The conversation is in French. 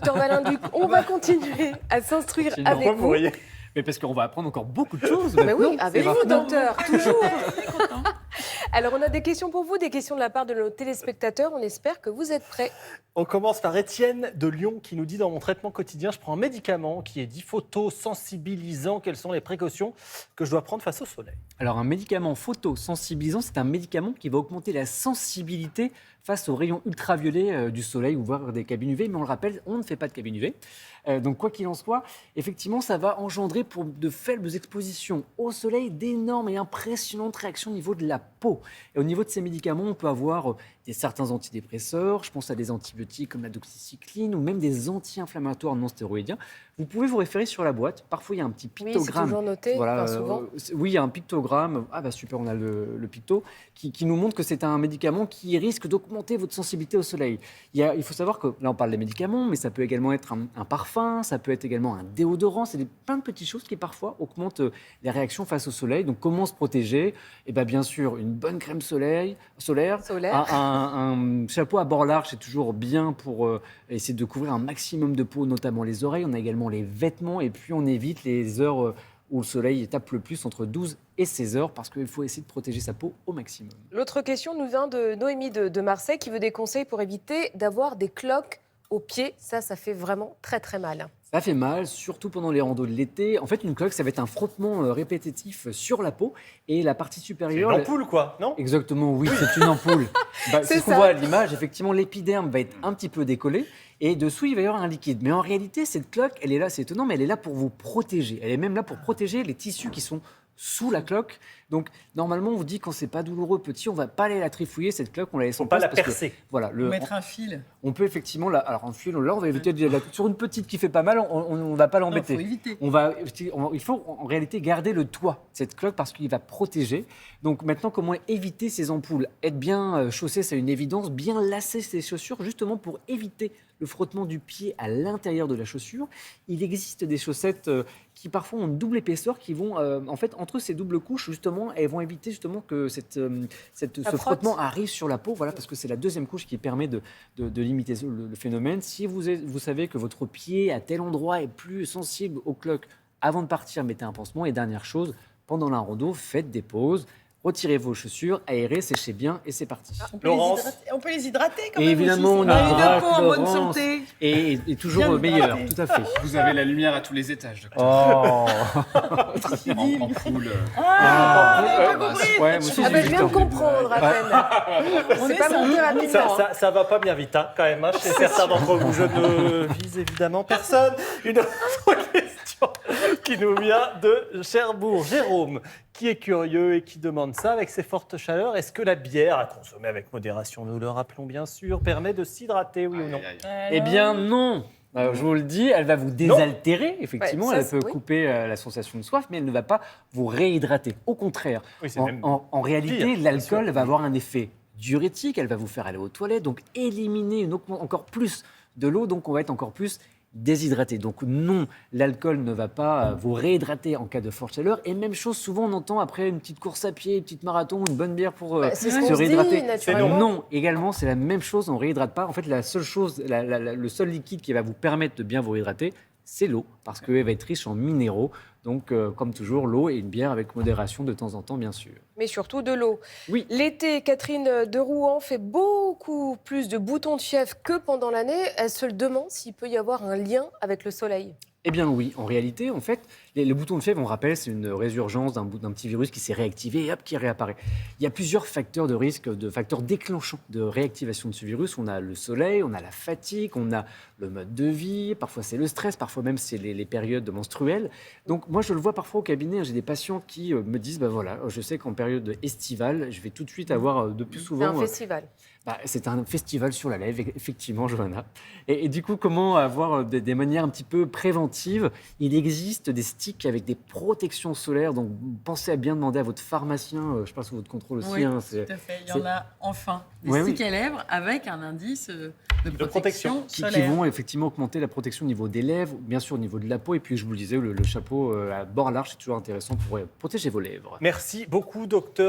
docteur Valenduc, on va continuer à s'instruire avec Pourquoi vous. riez? Mais parce qu'on va apprendre encore beaucoup de choses. Mais oui, maintenant. avec C'est vous, maintenant. docteur, toujours. Alors, on a des questions pour vous, des questions de la part de nos téléspectateurs. On espère que vous êtes prêts. On commence par Étienne de Lyon qui nous dit dans mon traitement quotidien, je prends un médicament qui est dit photosensibilisant. Quelles sont les précautions que je dois prendre face au soleil? Alors, un médicament photosensibilisant, c'est un médicament qui va augmenter la sensibilité face aux rayons ultraviolets du soleil ou voire des cabines UV. Mais on le rappelle, on ne fait pas de cabine UV. Donc, quoi qu'il en soit, effectivement, ça va engendrer pour de faibles expositions au soleil d'énormes et impressionnantes réactions au niveau de la peau. Et au niveau de ces médicaments, on peut avoir certains antidépresseurs, je pense à des antibiotiques comme la doxycycline ou même des anti-inflammatoires non stéroïdiens. Vous pouvez vous référer sur la boîte. Parfois, il y a un petit Oui, c'est pictogramme. toujours noté, enfin, souvent. Oui, il y a un pictogramme. Ah bah super, on a le picto qui nous montre que c'est un médicament qui risque d'augmenter votre sensibilité au soleil. Il faut savoir que là, on parle des médicaments, mais ça peut également être un parfum, ça peut être également un déodorant. C'est plein de petites choses qui parfois augmentent les réactions face au soleil. Donc, comment se protéger? Eh bien sûr, une bonne crème solaire. Un chapeau à bord large, c'est toujours bien pour essayer de couvrir un maximum de peau, notamment les oreilles. On a également les vêtements et puis on évite les heures où le soleil tape le plus, entre 12 et 16 heures, parce qu'il faut essayer de protéger sa peau au maximum. L'autre question nous vient de Noémie de Marseille qui veut des conseils pour éviter d'avoir des cloques aux pieds. Ça fait vraiment très très mal. Ça fait mal, surtout pendant les randos de l'été. En fait, une cloque, ça va être un frottement répétitif sur la peau et la partie C'est supérieure. une ampoule, quoi, non? Exactement, oui, c'est une ampoule. C'est ce qu'on ça. voit à l'image. Effectivement, l'épiderme va être un petit peu décollé et dessous, il va y avoir un liquide. Mais en réalité, cette cloque, elle est là, c'est étonnant, mais elle est là pour vous protéger. Elle est même là pour protéger les tissus qui sont sous la cloque. Donc, normalement, on vous dit quand c'est pas douloureux, petit, on va pas aller la trifouiller, cette cloque, on la laisse en Faut pas place la parce que, percer. voilà, Mettre un fil. on peut effectivement, alors un fil, là, on va éviter sur une petite qui fait pas mal, on va pas Il l'embêter. faut éviter. Il faut en réalité garder le toit de cette cloque parce qu'il va protéger. Donc maintenant, comment éviter ces ampoules? Être bien chaussé, c'est une évidence. Bien lasser ses chaussures, justement pour éviter le frottement du pied à l'intérieur de la chaussure. Il existe des chaussettes qui parfois ont une double épaisseur, qui vont, en fait, entre ces doubles couches, justement, elles vont éviter justement que ce frottement arrive sur la peau, voilà, parce que c'est la deuxième couche qui permet de limiter le phénomène. Si vous savez que votre pied à tel endroit est plus sensible aux cloques, avant de partir, mettez un pansement. Et dernière chose, pendant la rando, faites des pauses. Retirez vos chaussures, aérez, séchez bien et c'est parti. Laurence. On peut les hydrater quand Et même. évidemment, on aussi. Une hydrate, peau en bonne Laurence. santé. Et toujours Bien meilleur, hydraté. tout à fait. Vous avez la lumière à tous les étages, docteur. Oh. En poule. Ah, bah, compris. Ouais, moi aussi, Ah j'ai ben, vu je viens le de temps. comprendre à peine. On C'est est pas sur monté un- rapidement. Ça va pas bien vite, hein, quand même, hein, chez certains d'entre vous. Je ne vise évidemment personne. Une autre question qui nous vient de Cherbourg. Jérôme, qui est curieux et qui demande ça, avec ces fortes chaleurs, est-ce que la bière, à consommer avec modération, nous le rappelons bien sûr, permet de s'hydrater, oui ou non? Eh bien non. Alors, je vous le dis, elle va vous désaltérer, effectivement, Ouais, ça, elle peut oui. couper la sensation de soif, mais elle ne va pas vous réhydrater. Au contraire, Oui, c'est même en réalité, pire, bien l'alcool sûr. va avoir un effet diurétique, elle va vous faire aller aux toilettes, donc éliminer encore plus de l'eau, donc on va être encore plus déshydraté. Donc non, l'alcool ne va pas vous réhydrater en cas de forte chaleur. Et même chose, souvent on entend après une petite course à pied, une petite marathon, une bonne bière pour C'est ce se qu'on se réhydrater. dit, naturellement. Non, également c'est la même chose, on ne réhydrate pas. En fait, la seule chose, le seul liquide qui va vous permettre de bien vous réhydrater, c'est l'eau, parce qu'elle va être riche en minéraux. Donc, comme toujours, l'eau et une bière avec modération de temps en temps, bien sûr. Mais surtout de l'eau. Oui. L'été, Catherine de Rouen fait beaucoup plus de boutons de fièvre que pendant l'année. Elle se demande s'il peut y avoir un lien avec le soleil. Eh bien oui, en réalité, en fait, le bouton de fièvre, on rappelle, c'est une résurgence d'un petit virus qui s'est réactivé et hop, qui réapparaît. Il y a plusieurs facteurs de risque, de facteurs déclenchants de réactivation de ce virus. On a le soleil, on a la fatigue, on a le mode de vie, parfois c'est le stress, parfois même c'est les périodes menstruelles. Donc moi, je le vois parfois au cabinet, j'ai des patients qui me disent, voilà, je sais qu'en période estivale, je vais tout de suite avoir de plus C'est souvent... un festival. C'est un festival sur la lèvre, effectivement, Johanna. Et du coup, comment avoir des manières un petit peu préventives? Il existe des sticks avec des protections solaires, donc pensez à bien demander à votre pharmacien, je passe sur votre contrôle aussi. Oui, hein, tout à fait. Il y en a enfin des Ouais, sticks oui. à lèvres avec un indice de protection. protection qui solaire. vont effectivement augmenter la protection au niveau des lèvres, bien sûr au niveau de la peau, et puis je vous le disais, le chapeau à bord large, c'est toujours intéressant pour protéger vos lèvres. Merci beaucoup, docteur.